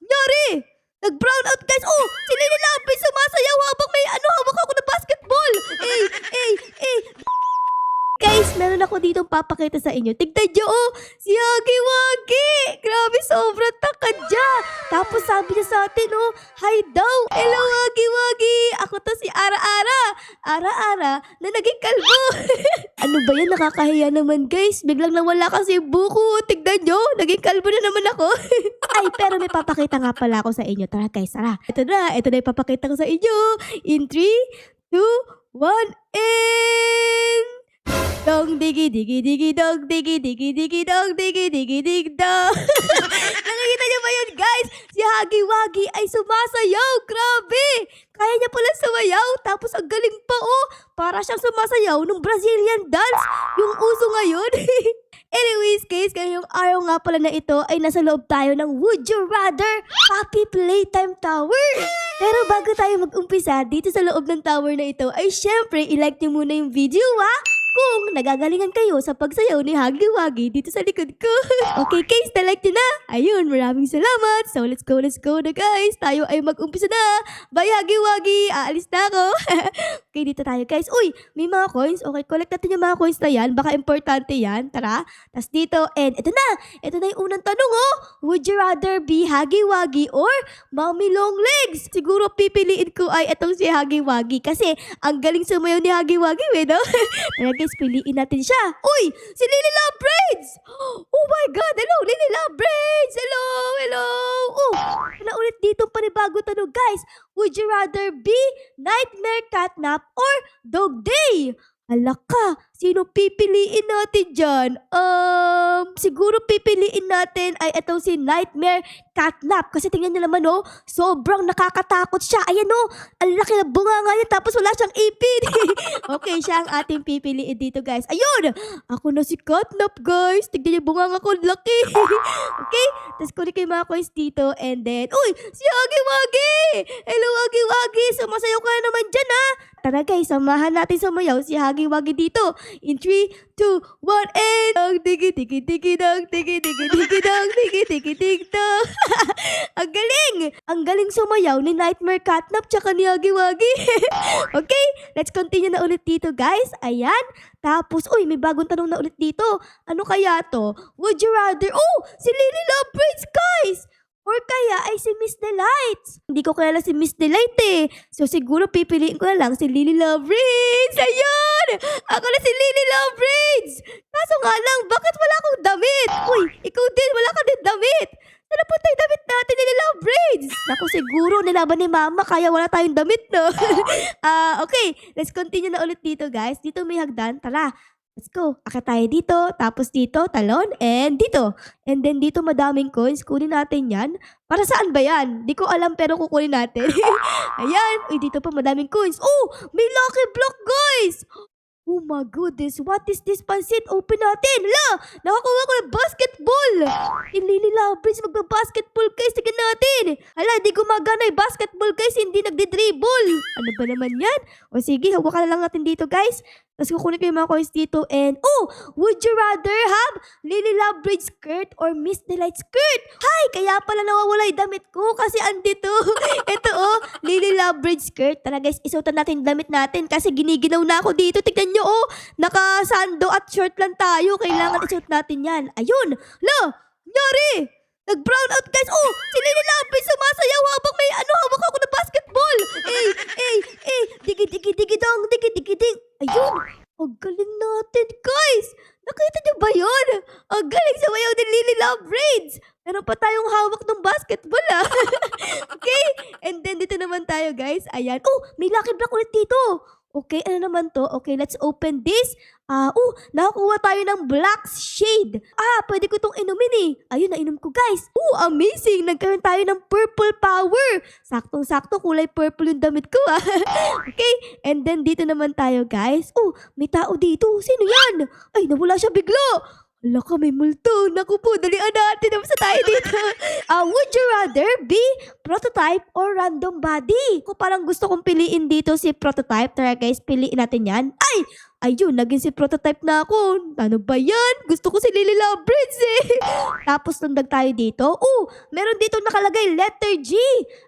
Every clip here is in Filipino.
Nyari! Nag-brown out guys! Oh! Si Lily Love sumasayaw habang may hawak ako na basketball! Guys, meron ako ditong papakita sa inyo. Tignan nyo, oh! Si Huggy Wuggy! Grabe, sobrang takadya! Tapos sabi niya sa atin, oh, hi daw! Hello, Huggy Wuggy! Ako to si Ara-Ara! Ara-Ara na naging kalbo! Ano ba yan? Nakakahiya naman, guys. Biglang nawala kasi yung buko. Tignan nyo, naging kalbo na naman ako. Ay, pero may papakita nga pala ako sa inyo. Tara, guys, tara. Ito na yung papakita ko sa inyo. In 3, 2, 1, and... Dong digi digi digi dong digi digi digi dong digi digi dig dong. Nakikita niyo ba yun, guys? Si Huggy Wuggy ay sumasayaw. Grabe! Kaya niya pala sumayaw. Tapos ang galing pa, oh. Para siyang sumasayaw ng Brazilian dance. Yung uso ngayon. Anyways, guys, ngayong araw nga pala na ito ay nasa loob tayo ng Would You Rather Happy Playtime Tower. Pero bago tayo mag-umpisa dito sa loob ng tower na ito ay syempre i-like niyo muna yung video, kung nagagalingan kayo sa pagsayaw ni Huggy Wuggy dito sa likod ko. Okay guys, na-like nyo na. Ayun, maraming salamat. So let's go na guys. Tayo ay mag-umpisa na. Bye Huggy Wuggy. Aalis na ako. Okay, dito tayo guys. Uy, may mga coins. Okay, collect natin yung mga coins na yan. Baka importante yan. Tara. Tapos dito, and ito na. Ito na yung unang tanong, oh. Would you rather be Huggy Wuggy or Mommy Long Legs? Siguro pipiliin ko ay itong si Huggy Wuggy kasi ang galing sumayaw ni Huggy Wuggy, no? Tara guys, piliin natin siya. Uy! Si Lily Love Braids! Oh my God! Hello, Lily Love Braids! Hello! Oh! Wala ulit dito panibago tanong, guys. Would you rather be Nightmare Catnap or Dog Day? Hala ka, sino pipiliin natin dyan? Siguro pipiliin natin ay itong si Nightmare Catnap. Kasi tingnan nyo naman, oh, sobrang nakakatakot siya. Ayan, oh, ang laki na bunganga niya tapos wala siyang ipin. Okay, siya ang ating pipiliin dito, guys. Ayun, ako na si Catnap, guys. Tignan niyo bunganga ko, laki. Okay, tapos kunin ko yung mga coins dito and then, uy, si Huggy Wuggy! Hello, Huggy Wuggy! Sumasayaw ka na naman dyan, ha? Tara guys, samahan natin sumayaw si Huggy Wuggy dito. In 3, 2, 1, and... Dong, digi, digi, digi, dong, digi, digi, digi, dong, digi, digi, digi, dong. Ang galing! Ang galing sumayaw ni Nightmare Catnap tsaka ni Huggy Wuggy. Okay, let's continue na ulit dito, guys. Ayan. Tapos, uy, may bagong tanong na ulit dito. Ano kaya to? Would you rather... Oh, si Lily Love Braids, guys! Or kaya ay si Miss Delights. Hindi ko kilala si Miss Delight eh. So siguro pipiliin ko na lang si Lily Love Braids. Ayun! Ako na si Lily Love Braids. Kaso nga lang, bakit wala akong damit? Uy, ikaw din, wala ka din damit. Saan punta yung damit natin, Lily Love Braids? Naku, siguro nilaban ni Mama kaya wala tayong damit, no? Okay, let's continue na ulit dito, guys. Dito may hagdan. Tara. Let's go. Akit tayo dito, tapos dito, talon, and dito. And then dito madaming coins. Kunin natin yan. Para saan ba yan? Di ko alam pero kukunin natin. Ayan. Uy, dito pa madaming coins. Oh, may lucky block, guys! Oh my goodness, what is this pansit? Open natin. La, nakakuha ko ng basketball. Yung Lily Love Braids magba-basketball, guys. Tignan natin. Hala, di gumagana yung basketball, guys. Hindi nagdi-dribble. Ano ba naman yan? O sige, hawakan na lang natin dito, guys. Tapos kukunin ko yung mga coins dito and, oh, would you rather have Lily Love Braids skirt or Miss Delight skirt? Hi, kaya pala nawawala yung damit ko kasi andito. Ito, oh, Lily Love Braids skirt. Tara guys, isuotan natin yung damit natin kasi giniginaw na ako dito. Tignan nyo, oh, naka-sando at short lang tayo. Kailangan isuot natin yan. Ayun, la, nyari! Nag-brown out, guys. Oh, si Lily Love Braids sumasayaw habang may hawak ako na basketball. Digi, digi, digi, dong, digi, digi, ding. Ayun, ang galing natin, guys. Nakita niyo ba yun? Ang galing sumayaw ni Lily Love Braids. Meron pa tayong hawak ng basketball, ah. Okay, and then dito naman tayo, guys. Ayan. Oh, may lucky block ulit dito. Okay, ano naman to? Okay, let's open this. Nakakuha tayo ng black shade. Pwede ko itong inumin eh. Ayun, nainom ko guys. Amazing! Nagkaroon tayo ng purple power. Saktong-sakto, kulay purple yung damit ko ah. Okay, and then dito naman tayo guys. May tao dito. Sino yan? Ay, nawala siya bigla. Hala ka, may multo. Naku po, dalian natin. Namasa tayo dito. Would you rather be prototype or random body. Kung parang gusto kong piliin dito si prototype. Tara guys, piliin natin yan. Ay! Ayun, naging si prototype na ako. Ano ba yan? Gusto ko si Lily Lovebirds eh. Tapos lundag tayo dito. Meron dito nakalagay letter G.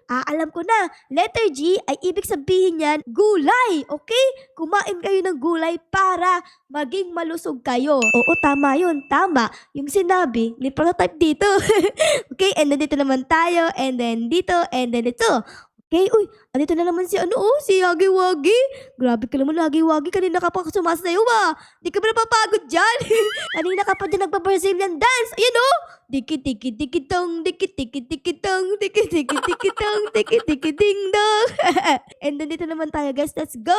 Alam ko na. Letter G ay ibig sabihin yan, gulay. Okay? Kumain kayo ng gulay para maging malusog kayo. Oo, tama yun. Tama. Yung sinabi ni prototype dito. Okay, and then dito naman tayo. And then dito. And then ito. Okay, andito na naman si si Huggy Wuggy. Grabe ka naman, Huggy Wuggy. Kanina ka pa sumasayaw Di ka ba napapagod dyan? Kanina ka pa dyan nagpa-Brazilian dance. Ayan Diki-diki-diki-tong, diki-diki-diki-tong, diki-diki-diki-tong, diki-diki-ding-dong. And then dito naman tayo guys, let's go!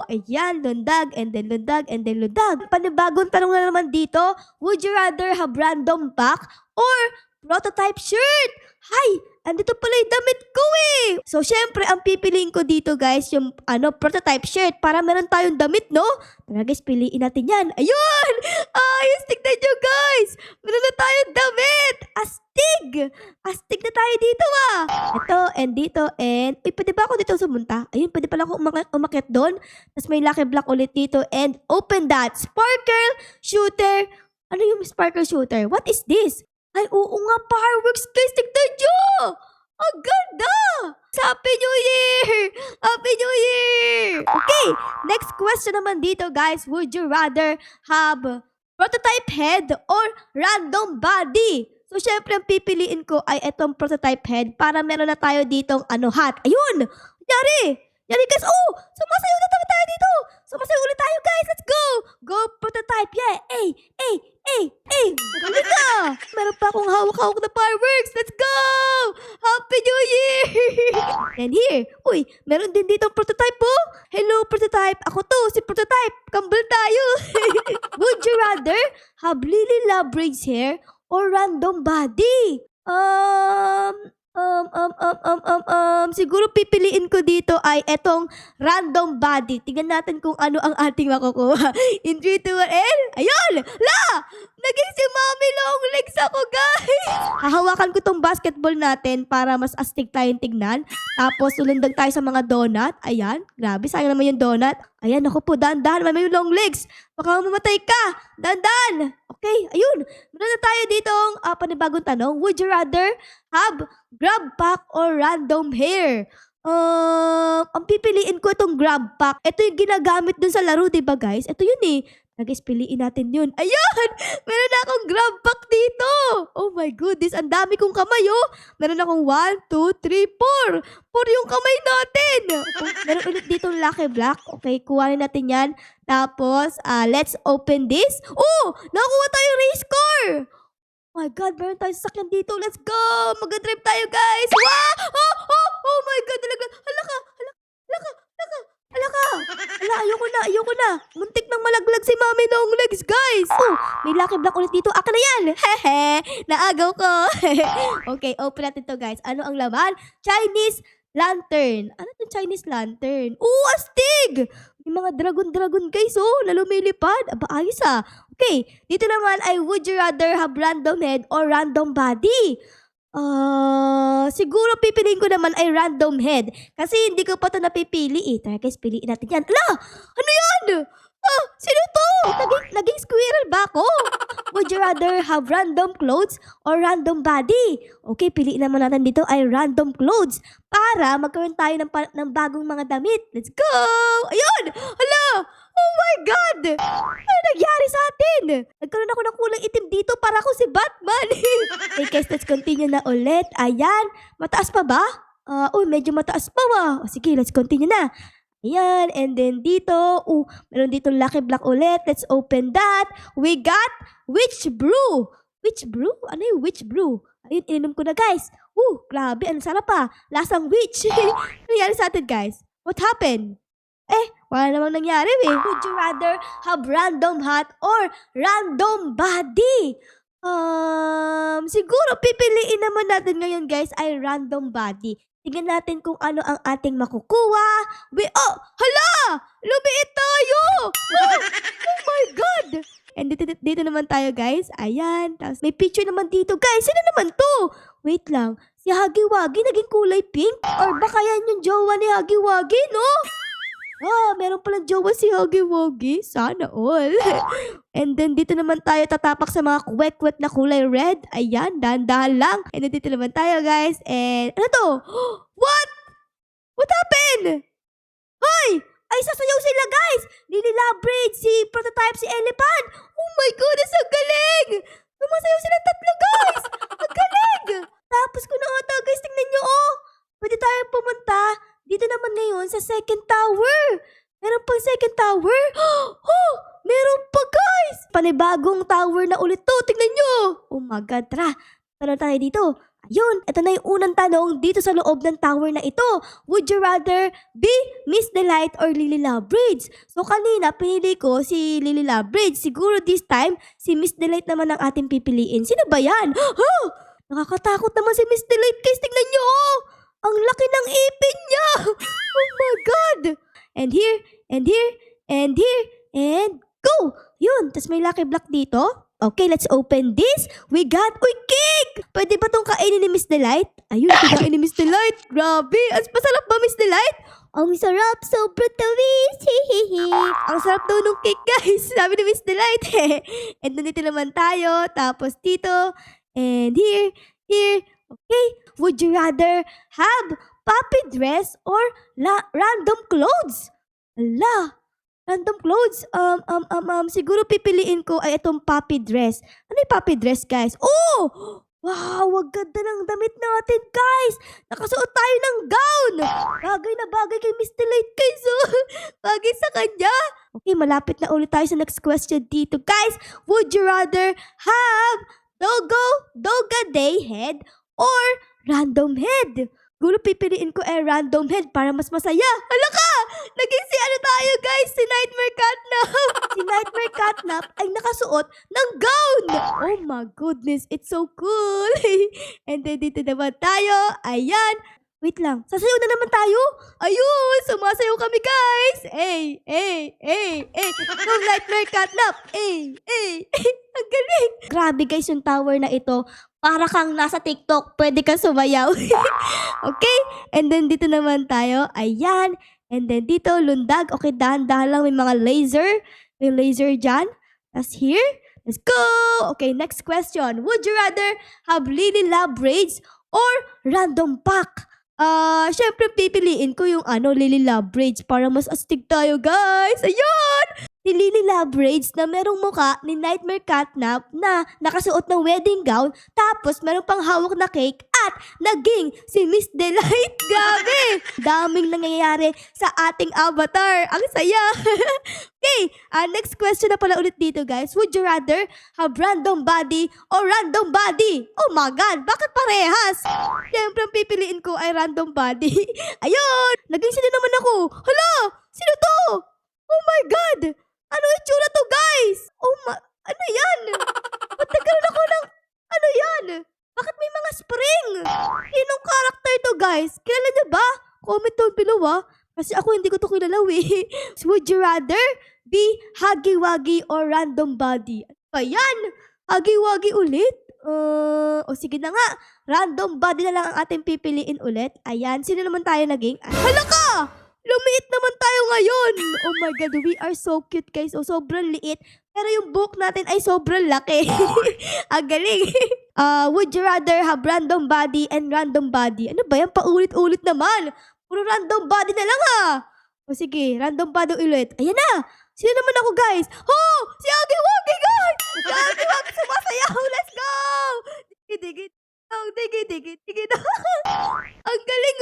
Ayan, lundag, and then lundag, and then lundag. Panibagong tanong na naman dito, would you rather have random pack or prototype shirt? Hay! Andito pala yung damit ko eh. So, syempre, ang pipiliin ko dito, guys, yung prototype shirt para meron tayong damit, no? Tara, guys, piliin natin yan. Ayun! Ayos, tignan nyo, guys! Meron na tayong damit! Astig! Astig na tayo dito, Ito, and dito, and... pwede ba ako dito sumunta? Ayun, pwede pala ako umakyat doon. Tapos may lucky block ulit dito, and open that. Sparkle shooter. Ano yung sparkle shooter? What is this? Ay, oo nga, fireworks guys, tignan nyo! Ang ganda! Happy New Year! Happy New Year! Okay, next question naman dito guys, would you rather have prototype head or random body? So, syempre, ang pipiliin ko ay itong prototype head para meron na tayo ditong hat. Ayun! Yari! Yari guys, sumasayaw na tayo dito! Sumasayaw ulit tayo guys, let's go! Go prototype, yeah! Magaling ka! Meron pa akong hawak-hawak na fireworks, let's go! Happy New Year! And here, meron din dito prototype Hello prototype, ako to, si prototype, kambal tayo! Would you rather have Lily Lovebirds hair or random body? Siguro pipiliin ko dito ay etong random body. Tingnan natin kung ano ang ating makukuha. In 3, 2, 1, and... Ayun! Naging si Mommy Long Legs ako, guys! Hahawakan ko tong basketball natin para mas astig tayong tignan. Tapos, ulundag tayo sa mga donut. Ayan. Grabe, sayang naman yung donut. Ayan, ako po, dahan-dahan. May long legs. Baka mamatay ka. Dahan-dahan. Okay, ayun. Meron na tayo ditong panibagong tanong. Would you rather have grab pack or random hair? Ang pipiliin ko itong grab pack. Ito yung ginagamit dun sa laro, diba guys? Ito yun eh. Guys, piliin natin yun. Ayun! Meron na akong grab pack dito! Oh my goodness, ang dami kong kamay, Meron akong 1, 2, 3, 4. 4 yung kamay natin! Meron ulit dito lucky block. Okay, kuhanin natin yan. Tapos, let's open this. Nakuha tayo race car! Oh my God, meron tayong sasakyan dito. Let's go! Mag-drive tayo, guys! Wow! Oh my God, talaga. Hala ka! Ayoko na. Muntik nang malaglag si Mommy Long Legs, guys. May lucky block ulit dito. Aka na yan. Hehe, naagaw ko. Okay, open natin to, guys. Ano ang laman? Chinese lantern. Ano itong Chinese lantern? Astig! May mga dragon, guys, na lumilipad. Aba, ayos Okay, dito naman ay would you rather have random head or random body? Siguro pipiliin ko naman ay random head. Kasi hindi ko pa ito napipili eh. Tara guys, piliin natin yan. Ala! Ano yan? Sino to? Naging squirrel ba ako? Would you rather have random clothes or random body? Okay, piliin naman natin dito ay random clothes para magkaroon tayo ng bagong mga damit. Let's go! Ayun! Hala! Oh my God! Ano nangyari sa atin? Nagkaroon ako ng kulay itim dito para ako si Batman. Okay guys, let's continue na ulit. Ayan. Mataas pa ba? Medyo mataas pa sige, let's continue na. Ayan, and then dito, meron dito lucky block ulit. Let's open that. We got witch brew. Witch brew? Ano yung witch brew? Ayun, ininom ko na guys. Grabe, ang sarap lasang witch. Ano nangyari sa atin guys? What happened? Wala namang nangyari Would you rather have random hat or random body? Siguro pipiliin naman natin ngayon guys ay random body. Tingnan natin kung ano ang ating makukuha. Hala! Lumiit tayo! Oh my God! And dito naman tayo, guys. Ayan. Tapos may picture naman dito, guys. Sino naman to? Wait lang. Si Huggy Wuggy naging kulay pink? Or baka yan yung jowa ni Huggy Wuggy, no? Meron palang jowa si Huggy Wuggy. Sana all. And then dito naman tayo tatapak sa mga kwek-kwek na kulay red. Ayan, dahan-dahan lang. And then dito naman tayo, guys. And ano to? What? What happened? Hoy! Ay, sasayaw sila, guys! Lily Labrade, si Prototype, si Elephant! Oh my goodness, ang galing! Sumasayaw sila tatlo, guys! Ang galing! Tapos ko na ata, guys, tingnan nyo, oh! Pwede tayo pumunta dito naman ngayon sa second tower. Meron pang second tower? Oh! Meron pa, guys! Panibagong tower na ulit to, tingnan nyo! Oh my God, tara! Tara tayo dito. Ayun, ito na yung unang tanong dito sa loob ng tower na ito. Would you rather be Miss Delight or Lily Labrade? So kanina, pinili ko si Lily Labrade. Siguro this time, si Miss Delight naman ang ating pipiliin. Sino ba yan? Nakakatakot naman si Miss Delight, guys. Tingnan nyo, oh! Ang laki ng ipin niya! Oh my God! And here, and here, and here, and go! Yun, tas may lucky block dito. Okay, let's open this. We got, cake! Pwede ba tong kainin ni Miss Delight? Ayun, kinain ni Miss Delight. Grabe, masarap ba, Miss Delight? Ang sarap, sobrang tamis. Hehehe. Ang sarap daw nung cake, guys. Sabi ni Miss Delight. And nandito naman tayo. Tapos dito. And here. Okay. Would you rather have puppy dress or random clothes? Ala. Random clothes? Siguro pipiliin ko ay itong puppy dress. Ano yung puppy dress, guys? Oh! Wow, ang ganda ng damit natin, guys! Nakasuot tayo ng gown! Bagay na bagay kay Miss Delight, guys, oh! Bagay sa kanya! Okay, malapit na ulit tayo sa next question dito, guys. Would you rather have Doga Day head or random head? Gulo pipiliin ko random head para mas masaya. Hala ka! Naging si tayo, guys, si Nightmare Catnap. Si Nightmare Catnap ay nakasuot ng gown. Oh my goodness, it's so cool. And then dito naman tayo. Ayan. Wait lang, sasayaw na naman tayo. Ayun, sumasayaw kami, guys. No Nightmare Catnap. Ang galing. Grabe, guys, yung tower na ito. Para kang nasa TikTok, pwede kang sumayaw. Okay? And then dito naman tayo. Ayan. And then dito, lundag. Okay, dahan-dahan lang. May mga laser. May laser dyan. Tapos here. Let's go! Okay, next question. Would you rather have Lily Labrades or random pack? Syempre pipiliin ko yung Lily Labrades para mas astig tayo, guys. Ayun! Si Lily Labrades na merong muka ni Nightmare Catnap na nakasuot ng wedding gown, tapos meron pang hawak na cake at naging si Miss Delight. Gabi! Daming nangyayari sa ating avatar. Ang saya! Okay, next question na pala ulit dito, guys. Would you rather have random body or random body? Oh my God, bakit parehas? Siyempre ang pipiliin ko ay random body. Ayun! Naging sino naman ako? Hala! Sino to? Oh my God! Ano itsura to, guys? Ano yan? Ba't nagkaroon ako ng... Ano yan? Bakit may mga spring? Sinong character to, guys? Kilala niyo ba? Comment down below, Kasi ako hindi ko to kilala, Would you rather be Huggy Wuggy or random body? Ano ba yan? Huggy Wuggy ulit? Sige na nga. Random body na lang ang ating pipiliin ulit. Ayan. Sino naman tayo naging? Hala ka! Lumiit naman tayo ngayon. Oh my God, we are so cute, guys. Sobrang liit. Pero yung buhok natin ay sobrang laki. Ang galing. Would you rather have random body and random body? Ano ba yan? Paulit-ulit naman. Puro random body na lang, sige, random body ulit. Ayan na. Sino naman ako, guys? Si Huggy Wuggy, guys! Si Huggy Wuggy sumasayaw. Let's go! Digi-digi. Digi-digi. Ang galing,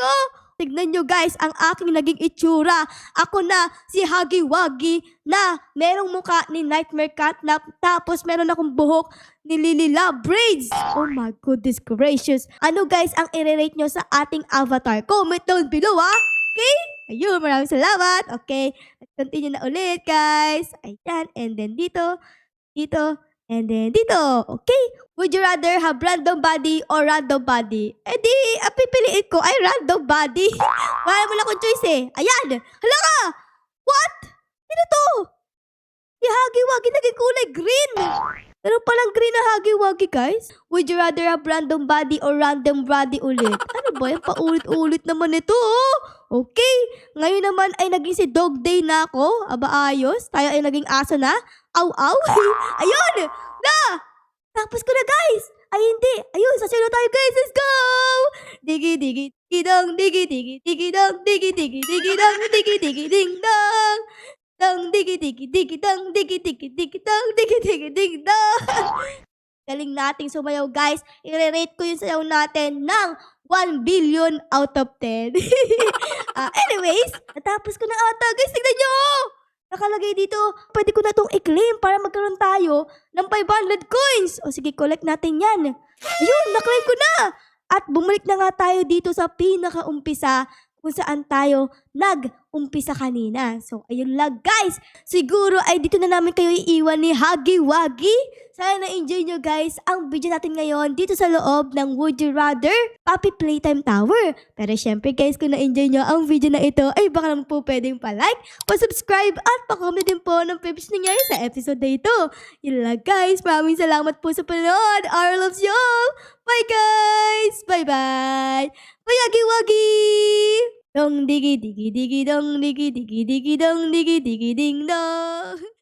Tignan nyo, guys, ang aking naging itsura. Ako na, si Huggy Wuggy, na merong mukha ni Nightmare Catnap, tapos meron akong buhok ni Lily Labrades. Oh my goodness gracious. Ano, guys, ang i-rate nyo sa ating avatar? Comment down below, Okay? Ayun, maraming salamat. Okay, let's continue na ulit, guys. Ayan, and then dito, and then dito. Okay? Would you rather have random body or random body? Ang pipiliin ko ay random body. Wala mo lang akong choice, Ayan! Hala ka! What? Sino to? Si Huggy Wuggy naging kulay green. Meron palang green na Huggy Wuggy, guys. Would you rather have random body or random body ulit? Ano ba yan? Paulit-ulit naman ito, oh. Okay. Ngayon naman ay naging si Dog Day na ako. Aba, ayos. Tayo ay naging aso na. Aw-aw. Ayun! Na! Tapos ko na, guys. Ay, hindi. Ayun, sasayaw tayo, guys. Let's go! Digi, digi, digi, dong, digi, digi, digi, dong, digi, digi, digi, dong, digi, digi, ding, dong. Dong, digi, digi, digi, dong, digi, digi, digi, dong, digi, digi, ding, dong. Galing nating sumayaw, guys. I-rate ko yung sayaw natin ng 1 billion out of 10. Anyways, natapos ko na ata, guys. Tignan nyo! Nakalagay dito, pwede ko na itong i-claim para magkaroon tayo ng 500 coins. O sige, collect natin yan. Ayun, na-claim ko na! At bumalik na nga tayo dito sa pinaka-umpisa kung saan tayo nag-umpisa kanina. So, ayun lang, guys. Siguro ay dito na namin kayo iiwan ni Huggy Wuggy. Sana na-enjoy nyo, guys, ang video natin ngayon dito sa loob ng Would You Rather Puppy Playtime Tower. Pero syempre, guys, kung na-enjoy nyo ang video na ito, ay baka naman po pwedeng pa-like, pa-subscribe, at pa-comment din po ng pips nangyari sa episode na ito. Yun lang, guys. Maraming salamat po sa panonood. I loves you all. Bye, guys. Bye-bye. Bye, Huggy Wuggy. Dong digi digi digi dong digi digi digi dong digi digi ding dong.